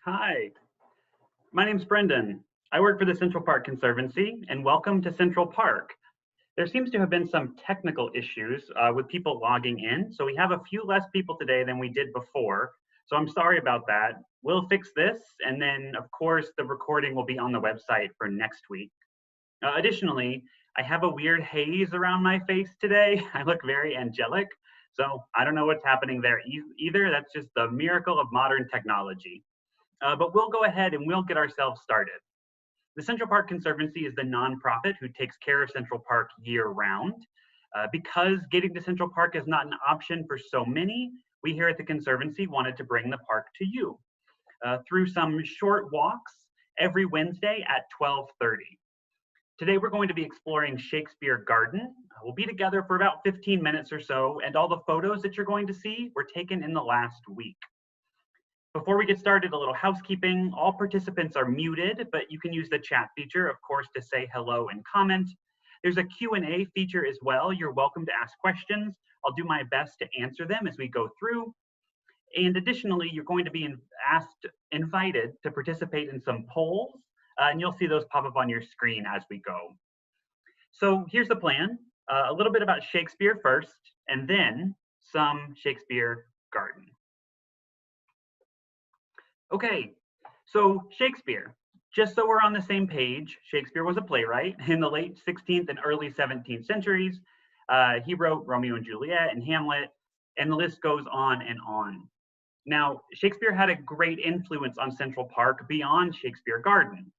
Hi, my name's Brendan. I work for the Central Park Conservancy, and welcome to Central Park. There seems to have been some technical issues with people logging in, so we have a few less people today than we did before. So I'm sorry about that. We'll fix this, and then, of course, the recording will be on the website for next week. Additionally, I have a weird haze around my face today. I look very angelic, so I don't know what's happening there either. That's just the miracle of modern technology. But we'll go ahead and we'll get ourselves started. The Central Park Conservancy is the nonprofit who takes care of Central Park year round. Because getting to Central Park is not an option for so many, we here at the Conservancy wanted to bring the park to you through some short walks every Wednesday at 12:30. Today we're going to be exploring Shakespeare Garden. We'll be together for about 15 minutes or so, and all the photos that you're going to see were taken in the last week. Before we get started, a little housekeeping. All participants are muted, but you can use the chat feature, of course, to say hello and comment. There's a Q&A feature as well. You're welcome to ask questions. I'll do my best to answer them as we go through. And additionally, you're going to be invited to participate in some polls, and you'll see those pop up on your screen as we go. So here's the plan. A little bit about Shakespeare first, and then some Shakespeare Garden. Okay, so Shakespeare. Just so we're on the same page, Shakespeare was a playwright in the late 16th and early 17th centuries. He wrote Romeo and Juliet and Hamlet, and the list goes on and on. Now, Shakespeare had a great influence on Central Park beyond Shakespeare Garden.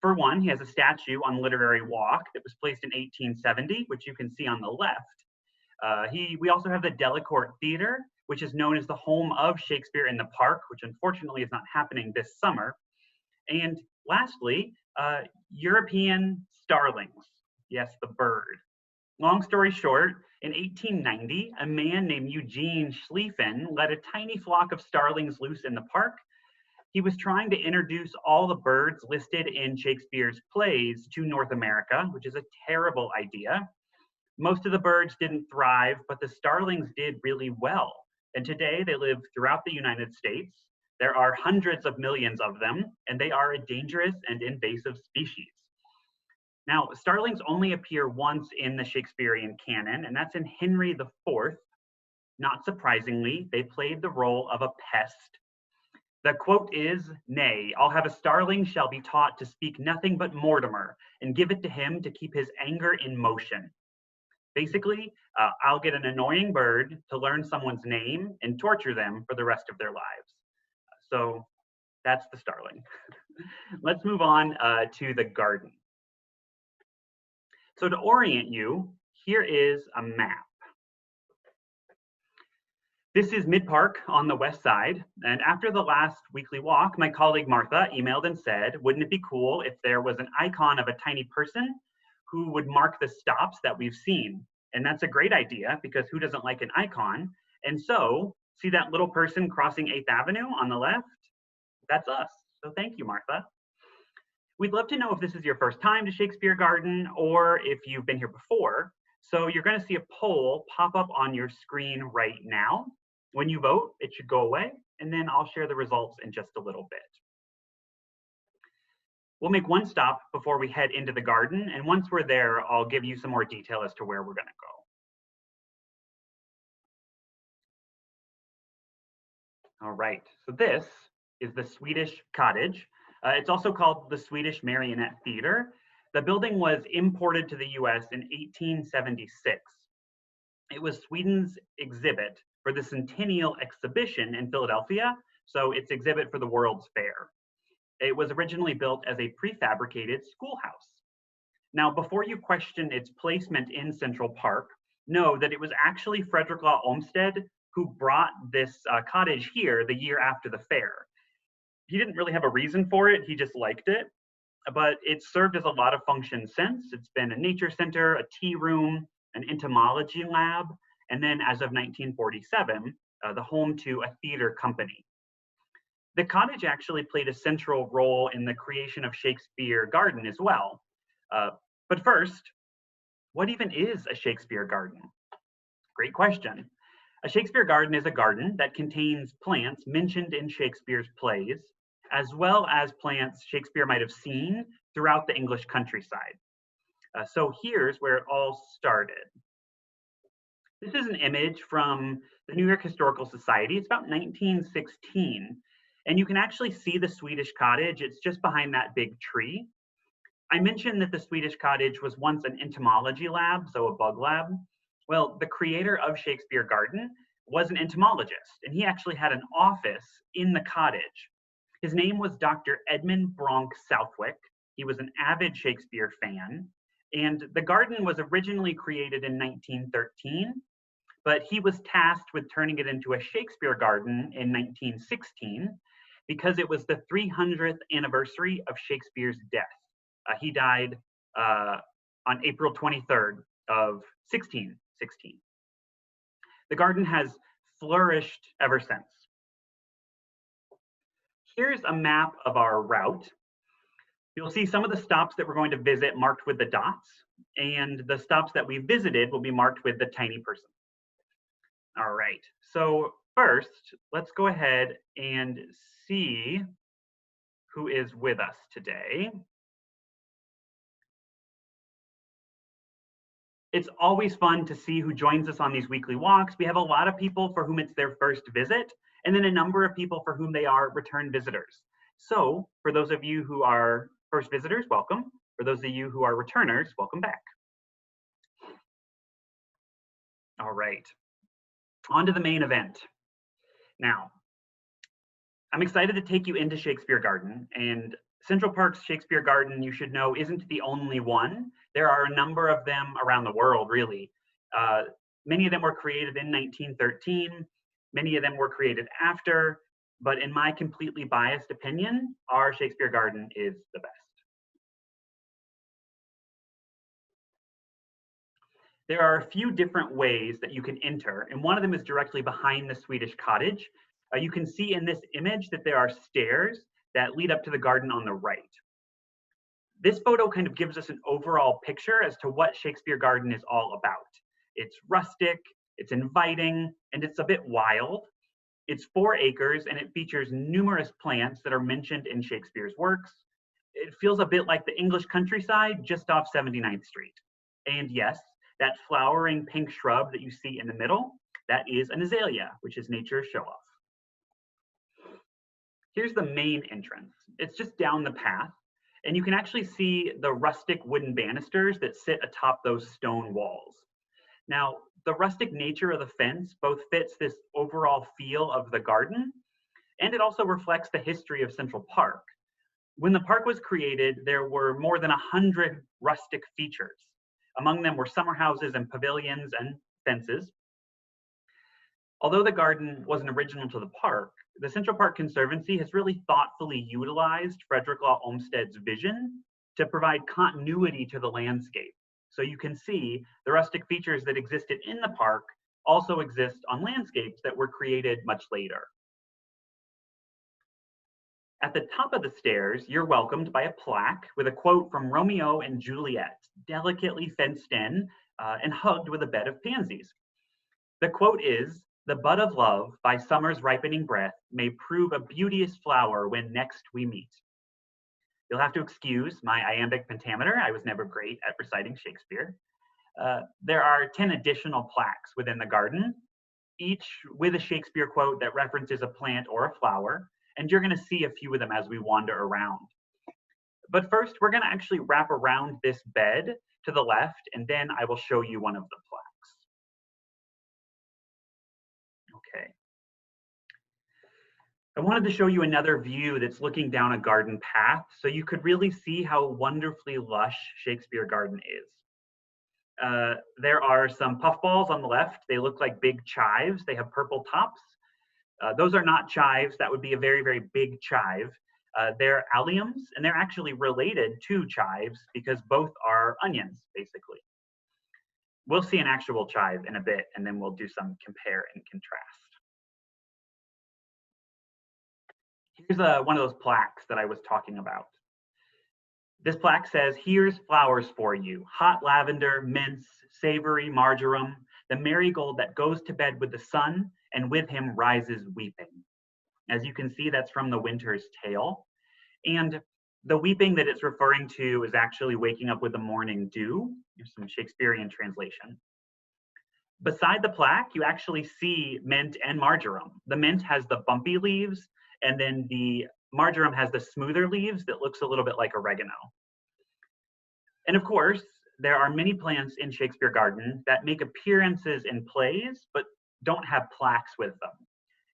For one, he has a statue on Literary Walk that was placed in 1870, which you can see on the left. We also have the Delacorte Theater, which is known as the home of Shakespeare in the Park, which unfortunately is not happening this summer. And lastly, European starlings. Yes, the bird. Long story short, in 1890, a man named Eugene Schlieffen let a tiny flock of starlings loose in the park. He was trying to introduce all the birds listed in Shakespeare's plays to North America, which is a terrible idea. Most of the birds didn't thrive, but the starlings did really well. And today they live throughout the United States. There are hundreds of millions of them, and they are a dangerous and invasive species. Now, starlings only appear once in the Shakespearean canon, and that's in Henry IV. Not surprisingly, they played the role of a pest. The quote is, "Nay, I'll have a starling shall be taught to speak nothing but Mortimer, and give it to him to keep his anger in motion." Basically, I'll get an annoying bird to learn someone's name and torture them for the rest of their lives. So that's the starling. Let's move on to the garden. So to orient you, here is a map. This is Mid-Park on the west side. And after the last weekly walk, my colleague Martha emailed and said, wouldn't it be cool if there was an icon of a tiny person who would mark the stops that we've seen? And that's a great idea because who doesn't like an icon? And so, see that little person crossing 8th Avenue on the left? That's us. So thank you, Martha. We'd love to know if this is your first time to Shakespeare Garden or if you've been here before. So you're going to see a poll pop up on your screen right now. When you vote, it should go away, and then I'll share the results in just a little bit. We'll make one stop before we head into the garden, and once we're there, I'll give you some more detail as to where we're going to go. All right, so this is the Swedish Cottage. It's also called the Swedish Marionette Theater. The building was imported to the US in 1876. It was Sweden's exhibit for the Centennial Exhibition in Philadelphia, so its exhibit for the World's Fair. It was originally built as a prefabricated schoolhouse. Now, before you question its placement in Central Park, know that it was actually Frederick Law Olmsted who brought this cottage here the year after the fair. He didn't really have a reason for it, he just liked it, but it's served as a lot of functions since. It's been a nature center, a tea room, an entomology lab, and then as of 1947, the home to a theater company. The cottage actually played a central role in the creation of Shakespeare Garden as well. But first, what even is a Shakespeare Garden? Great question. A Shakespeare Garden is a garden that contains plants mentioned in Shakespeare's plays, as well as plants Shakespeare might have seen throughout the English countryside. So here's where it all started. This is an image from the New York Historical Society. It's about 1916. And you can actually see the Swedish cottage. It's just behind that big tree. I mentioned that the Swedish cottage was once an entomology lab, so a bug lab. Well, the creator of Shakespeare Garden was an entomologist, and he actually had an office in the cottage. His name was Dr. Edmund Bronk Southwick. He was an avid Shakespeare fan, and the garden was originally created in 1913, but he was tasked with turning it into a Shakespeare Garden in 1916 because it was the 300th anniversary of Shakespeare's death. He died on April 23rd of 1616. The garden has flourished ever since. Here's a map of our route. You'll see some of the stops that we're going to visit marked with the dots, and the stops that we visited will be marked with the tiny person. All right, so first, let's go ahead and see who is with us today. It's always fun to see who joins us on these weekly walks. We have a lot of people for whom it's their first visit, and then a number of people for whom they are return visitors. So for those of you who are first visitors, welcome. For those of you who are returners, welcome back. All right, on to the main event. Now, I'm excited to take you into Shakespeare Garden, and Central Park's Shakespeare Garden, you should know, isn't the only one. There are a number of them around the world, really. Many of them were created in 1913. Many of them were created after, but in my completely biased opinion, our Shakespeare Garden is the best. There are a few different ways that you can enter, and one of them is directly behind the Swedish cottage. You can see in this image that there are stairs that lead up to the garden on the right. This photo kind of gives us an overall picture as to what Shakespeare Garden is all about. It's rustic, it's inviting, and it's a bit wild. It's 4 acres and it features numerous plants that are mentioned in Shakespeare's works. It feels a bit like the English countryside just off 79th Street. And yes, that flowering pink shrub that you see in the middle, that is an azalea, which is nature's show-off. Here's the main entrance. It's just down the path, and you can actually see the rustic wooden banisters that sit atop those stone walls. Now, the rustic nature of the fence both fits this overall feel of the garden, and it also reflects the history of Central Park. When the park was created, there were more than 100 rustic features. Among them were summer houses and pavilions and fences. Although the garden wasn't original to the park, the Central Park Conservancy has really thoughtfully utilized Frederick Law Olmsted's vision to provide continuity to the landscape. So you can see the rustic features that existed in the park also exist on landscapes that were created much later. At the top of the stairs, you're welcomed by a plaque with a quote from Romeo and Juliet, delicately fenced in and hugged with a bed of pansies. The quote is, "The bud of love, by summer's ripening breath, may prove a beauteous flower when next we meet." You'll have to excuse my iambic pentameter. I was never great at reciting Shakespeare. There are 10 additional plaques within the garden, each with a Shakespeare quote that references a plant or a flower, and you're gonna see a few of them as we wander around. But first, we're gonna actually wrap around this bed to the left, and then I will show you one of the plaques. Okay. I wanted to show you another view that's looking down a garden path so you could really see how wonderfully lush Shakespeare Garden is. There are some puffballs on the left. They look like big chives. They have purple tops. Those are not chives. That would be a very, very big chive. They're alliums, and they're actually related to chives because both are onions, basically. We'll see an actual chive in a bit, and then we'll do some compare and contrast. Here's one of those plaques that I was talking about. This plaque says, "Here's flowers for you, hot lavender, mints, savory marjoram, the marigold that goes to bed with the sun and with him rises weeping." As you can see, that's from the winter's tale. And the weeping that it's referring to is actually waking up with the morning dew. Here's some Shakespearean translation. Beside the plaque, you actually see mint and marjoram. The mint has the bumpy leaves, and then the marjoram has the smoother leaves that looks a little bit like oregano. And of course, there are many plants in Shakespeare Garden that make appearances in plays, but don't have plaques with them.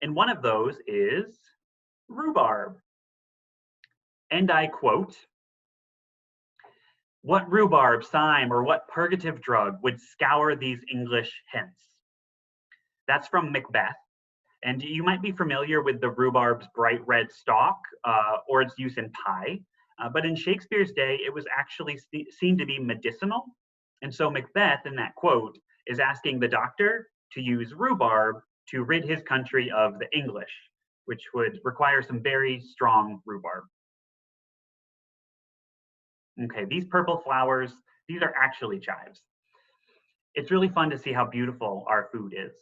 And one of those is rhubarb. And I quote, "What rhubarb, cyme, or what purgative drug would scour these English hints?" That's from Macbeth. And you might be familiar with the rhubarb's bright red stalk or its use in pie. But in Shakespeare's day, it was actually seen to be medicinal. And so Macbeth, in that quote, is asking the doctor to use rhubarb to rid his country of the English, which would require some very strong rhubarb. Okay, these purple flowers, these are actually chives. It's really fun to see how beautiful our food is.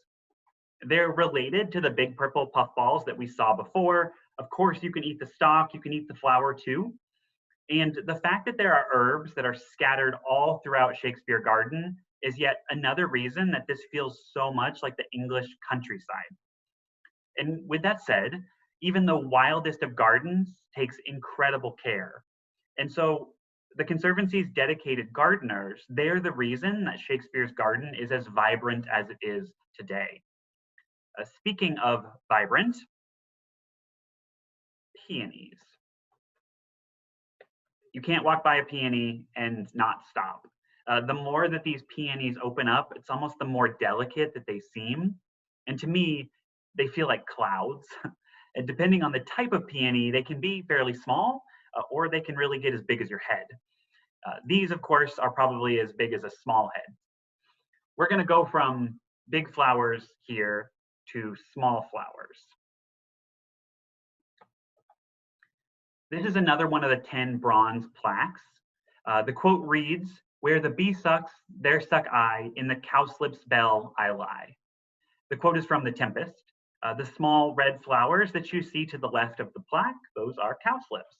They're related to the big purple puffballs that we saw before. Of course, you can eat the stalk, you can eat the flower too. And the fact that there are herbs that are scattered all throughout Shakespeare Garden is yet another reason that this feels so much like the English countryside. And with that said, even the wildest of gardens takes incredible care. And so the Conservancy's dedicated gardeners, they're the reason that Shakespeare's garden is as vibrant as it is today. Speaking of vibrant, peonies. You can't walk by a peony and not stop. The more that these peonies open up, it's almost the more delicate that they seem. And to me, they feel like clouds. And depending on the type of peony, they can be fairly small, or they can really get as big as your head. These, of course, are probably as big as a small head. We're going to go from big flowers here to small flowers. This is another one of the 10 bronze plaques. The quote reads, "Where the bee sucks, there suck I, in the cowslip's bell I lie." The quote is from The Tempest. The small red flowers that you see to the left of the plaque, those are cowslips.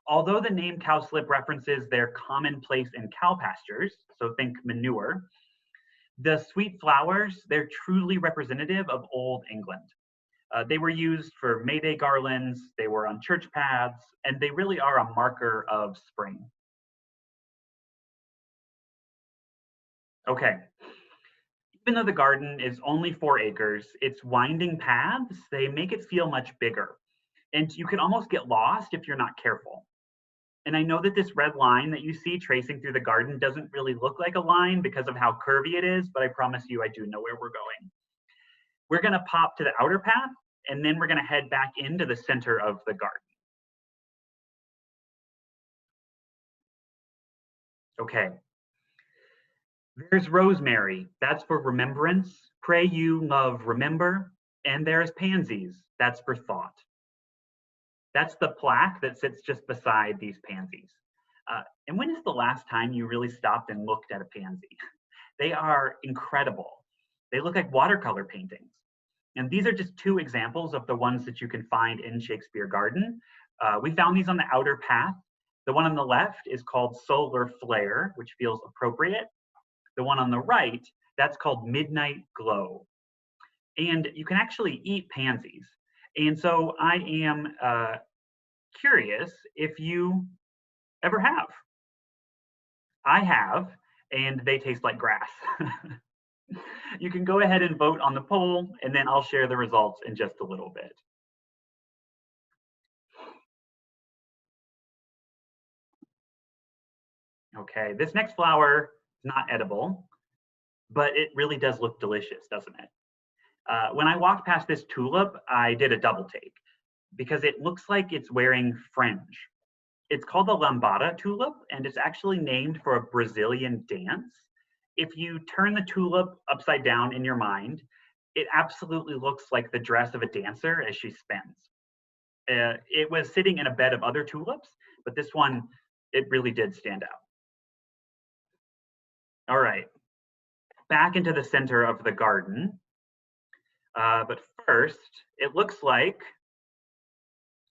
Although the name cowslip references their common place in cow pastures, so think manure, the sweet flowers, they're truly representative of Old England. They were used for May Day garlands, they were on church paths, and they really are a marker of spring. Okay, even though the garden is only 4 acres, its winding paths, they make it feel much bigger. And you can almost get lost if you're not careful. And I know that this red line that you see tracing through the garden doesn't really look like a line because of how curvy it is, but I promise you I do know where we're going. We're gonna pop to the outer path, and then we're gonna head back into the center of the garden. Okay. There's rosemary, that's for remembrance. Pray you, love, remember. And there's pansies, that's for thought. That's the plaque that sits just beside these pansies. And when is the last time you really stopped and looked at a pansy? They are incredible. They look like watercolor paintings. And these are just 2 examples of the ones that you can find in Shakespeare Garden. We found these on the outer path. The one on the left is called Solar Flare, which feels appropriate. The one on the right, that's called Midnight Glow. And you can actually eat pansies. And so I am curious if you ever have. I have, and they taste like grass. You can go ahead and vote on the poll, and then I'll share the results in just a little bit. Okay, this next flower is not edible, but it really does look delicious, doesn't it? When I walked past this tulip, I did a double take because it looks like it's wearing fringe. It's called the Lambada Tulip, and it's actually named for a Brazilian dance. If you turn the tulip upside down in your mind, it absolutely looks like the dress of a dancer as she spins. It was sitting in a bed of other tulips, but this one, it really did stand out. All right, back into the center of the garden. But first, it looks like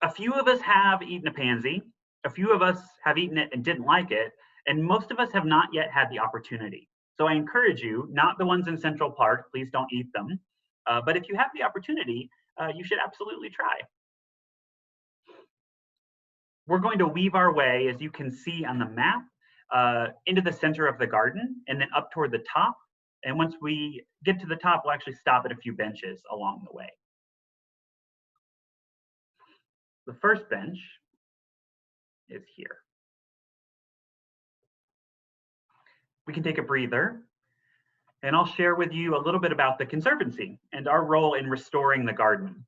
a few of us have eaten a pansy, a few of us have eaten it and didn't like it, and most of us have not yet had the opportunity. So I encourage you, not the ones in Central Park, please don't eat them. But if you have the opportunity, you should absolutely try. We're going to weave our way, as you can see on the map, into the center of the garden and then up toward the top. And once we get to the top, we'll actually stop at a few benches along the way. The first bench is here. We can take a breather, and I'll share with you a little bit about the Conservancy and our role in restoring the garden.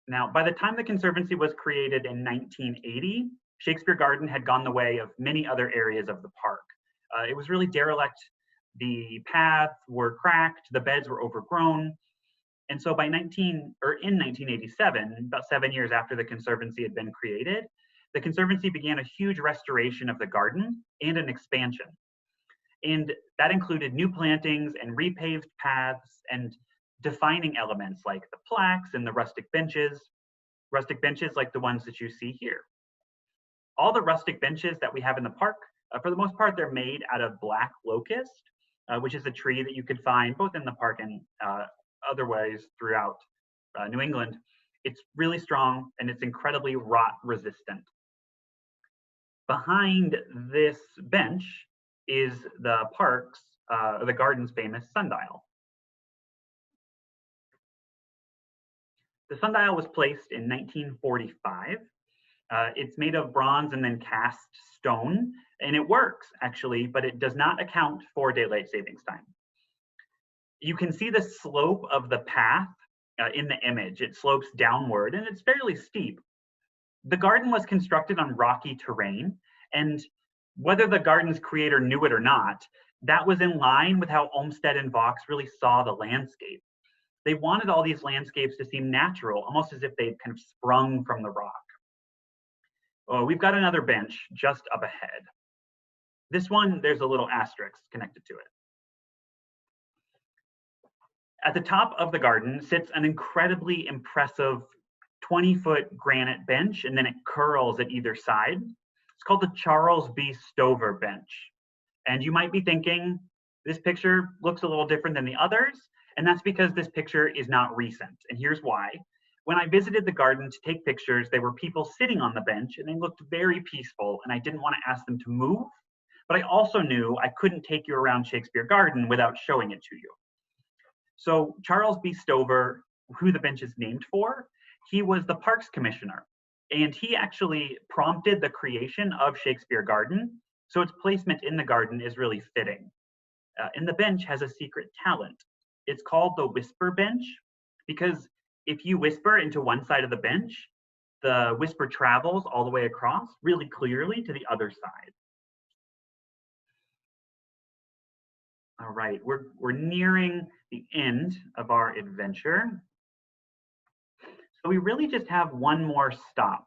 Now, by the time the Conservancy was created in 1980, Shakespeare Garden had gone the way of many other areas of the park. It was really derelict. The paths were cracked, the beds were overgrown. And so in 1987, about 7 years after the Conservancy had been created, the Conservancy began a huge restoration of the garden and an expansion. And that included new plantings and repaved paths and defining elements like the plaques and the rustic benches like the ones that you see here. All the rustic benches that we have in the park, for the most part, they're made out of black locust, which is a tree that you could find both in the park and other ways throughout New England. It's really strong and it's incredibly rot resistant. Behind this bench is the the garden's famous sundial. The sundial was placed in 1945. It's made of bronze and then cast stone, and it works actually, but it does not account for daylight savings time. You can see the slope of the path in the image. It slopes downward and it's fairly steep. The garden was constructed on rocky terrain, and whether the garden's creator knew it or not, that was in line with how Olmsted and Vaux really saw the landscape. They wanted all these landscapes to seem natural, almost as if they'd kind of sprung from the rock. Oh, we've got another bench just up ahead. This one, there's a little asterisk connected to it. At the top of the garden sits an incredibly impressive 20-foot granite bench, and then it curls at either side. It's called the Charles B. Stauber bench. And you might be thinking, this picture looks a little different than the others, and that's because this picture is not recent. And here's why. When I visited the garden to take pictures, there were people sitting on the bench and they looked very peaceful, and I didn't want to ask them to move, but I also knew I couldn't take you around Shakespeare Garden without showing it to you. So Charles B. Stauber, who the bench is named for, he was the Parks Commissioner, and he actually prompted the creation of Shakespeare Garden, so its placement in the garden is really fitting. And the bench has a secret talent. It's called the whisper bench, because if you whisper into one side of the bench, the whisper travels all the way across really clearly to the other side. All right, we're nearing the end of our adventure. So we really just have one more stop.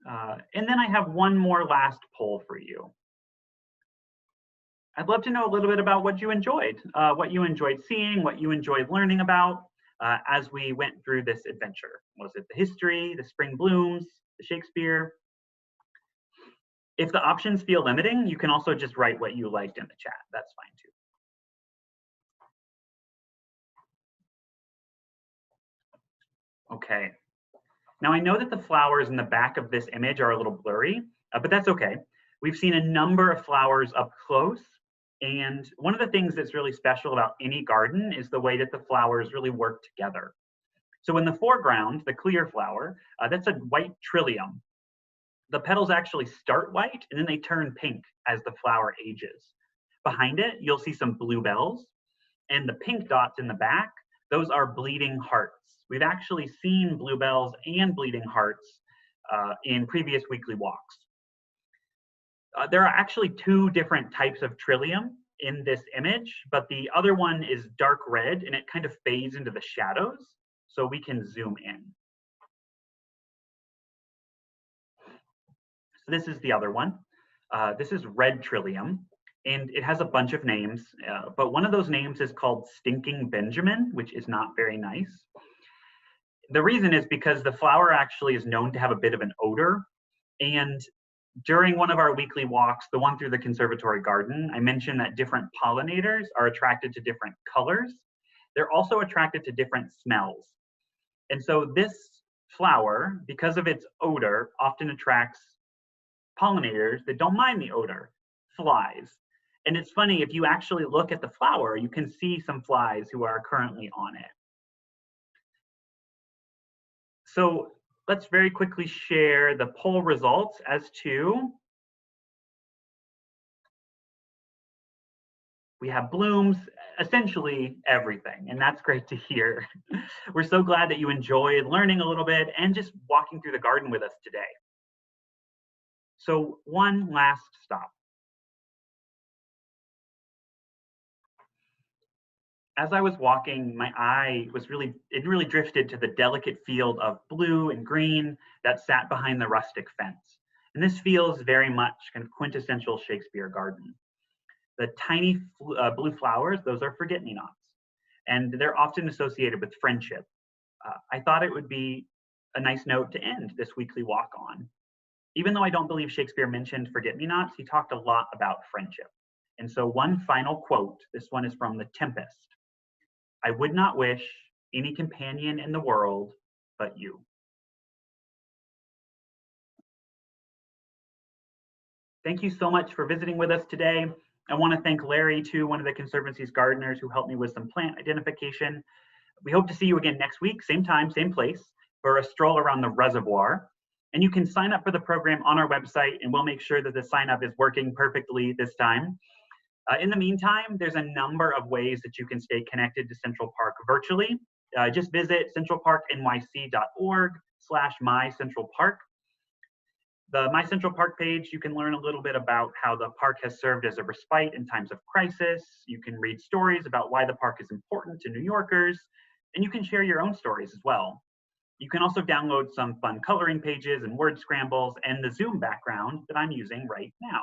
And then I have one more last poll for you. I'd love to know a little bit about what you enjoyed seeing, what you enjoyed learning about as we went through this adventure. Was it the history, the spring blooms, the Shakespeare? If the options feel limiting, you can also just write what you liked in the chat. That's fine too. Okay. Now I know that the flowers in the back of this image are a little blurry, but that's okay. We've seen a number of flowers up close, and one of the things that's really special about any garden is the way that the flowers really work together. So in the foreground, the clear flower, that's a white trillium. The petals actually start white and then they turn pink as the flower ages. Behind it, you'll see some bluebells, and the pink dots in the back, those are bleeding hearts. We've actually seen bluebells and bleeding hearts in previous weekly walks. There are actually two different types of trillium in this image, but the other one is dark red and it kind of fades into the shadows, so we can zoom in. So this is the other one. This is red trillium. and it has a bunch of names, but one of those names is called Stinking Benjamin, which is not very nice. The reason is because the flower actually is known to have a bit of an odor, and during one of our weekly walks, the one through the conservatory garden, I mentioned that different pollinators are attracted to different colors. They're also attracted to different smells. And so this flower, because of its odor, often attracts pollinators that don't mind the odor, flies. And it's funny, if you actually look at the flower, you can see some flies who are currently on it. So let's very quickly share the poll results as to, we have blooms, essentially everything, and that's great to hear. We're so glad that you enjoyed learning a little bit and just walking through the garden with us today. So one last stop. As I was walking, my eye was really drifted to the delicate field of blue and green that sat behind the rustic fence. And this feels very much kind of quintessential Shakespeare Garden. The tiny blue flowers, those are forget-me-nots, and they're often associated with friendship. I thought it would be a nice note to end this weekly walk on. Even though I don't believe Shakespeare mentioned forget-me-nots, he talked a lot about friendship. And so one final quote, this one is from The Tempest. I would not wish any companion in the world but you. Thank you so much for visiting with us today. I want to thank Larry, too, one of the Conservancy's gardeners who helped me with some plant identification. We hope to see you again next week, same time, same place, for a stroll around the reservoir. And you can sign up for the program on our website, and we'll make sure that the sign up is working perfectly this time. In the meantime, there's a number of ways that you can stay connected to Central Park virtually. Just visit centralparknyc.org/mycentralpark. The My Central Park page, you can learn a little bit about how the park has served as a respite in times of crisis. You can read stories about why the park is important to New Yorkers, and you can share your own stories as well. You can also download some fun coloring pages and word scrambles and the Zoom background that I'm using right now.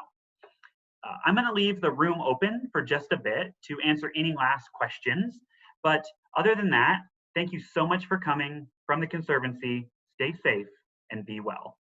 I'm going to leave the room open for just a bit to answer any last questions. But other than that, thank you so much for coming from the Conservancy. Stay safe and be well.